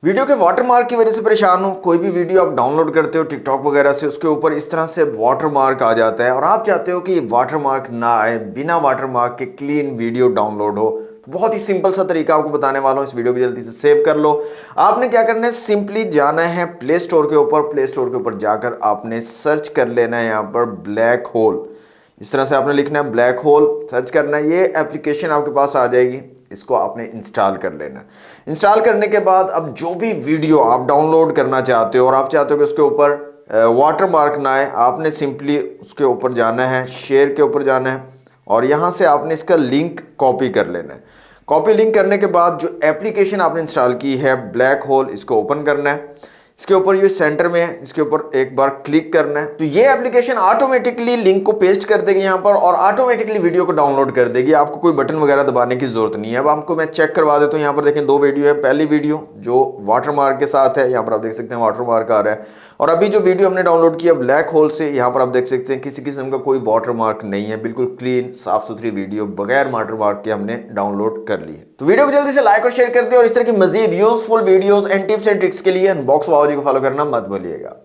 Video के watermark की वजह से परेशान हो। कोई भी वीडियो आप डाउनलोड करते हो टिकटॉक वगैरह से, उसके ऊपर इस तरह से वाटरमार्क आ जाता है और आप चाहते हो कि ये वाटरमार्क ना आए, बिना वाटरमार्क के क्लीन वीडियो डाउनलोड हो। तो बहुत ही सिंपल सा तरीका आपको बताने वाला हूं, इस वीडियो को जल्दी से सेव कर लो। आपने क्या करना है, सिंपली जाना है प्ले स्टोर के ऊपर। प्ले स्टोर के ऊपर जाकर आपने सर्च कर लेना है यहाँ पर ब्लैक होल। इस तरह से आपने लिखना है ब्लैक होल, सर्च करना है, ये एप्लीकेशन आपके पास आ जाएगी। इसको आपने इंस्टॉल कर लेना। इंस्टॉल करने के बाद अब जो भी वीडियो आप डाउनलोड करना चाहते हो और आप चाहते हो कि उसके ऊपर वाटर मार्क ना आए, आपने सिंपली उसके ऊपर जाना है, शेयर के ऊपर जाना है और यहाँ से आपने इसका लिंक कॉपी कर लेना है। कॉपी लिंक करने के बाद जो एप्लीकेशन आपने इंस्टॉल की है ब्लैक होल, इसको ओपन करना है। इसके ऊपर ये सेंटर में है, इसके ऊपर एक बार क्लिक करना है तो ये एप्लीकेशन ऑटोमेटिकली लिंक को पेस्ट कर देगी यहाँ पर और ऑटोमेटिकली वीडियो को डाउनलोड कर देगी। आपको कोई बटन वगैरह दबाने की जरूरत नहीं है। अब आपको मैं चेक करवा देता हूँ। यहाँ पर देखें, दो वीडियो है। पहली वीडियो जो वाटरमार्क के साथ है, यहाँ पर आप देख सकते हैं वाटरमार्क आ रहा है। और अभी जो वीडियो हमने डाउनलोड किया ब्लैक होल से, यहाँ पर आप देख सकते हैं किसी किस्म का कोई वाटरमार्क नहीं है। बिल्कुल क्लीन साफ सुथरी वीडियो बगैर वाटरमार्क के हमने डाउनलोड कर ली है। तो वीडियो को जल्दी से लाइक और शेयर कर दिए और इस तरह की मजीद useful videos and tips and tricks के लिए अनबॉक्स बाबूजी को फॉलो करना मत भूलिएगा।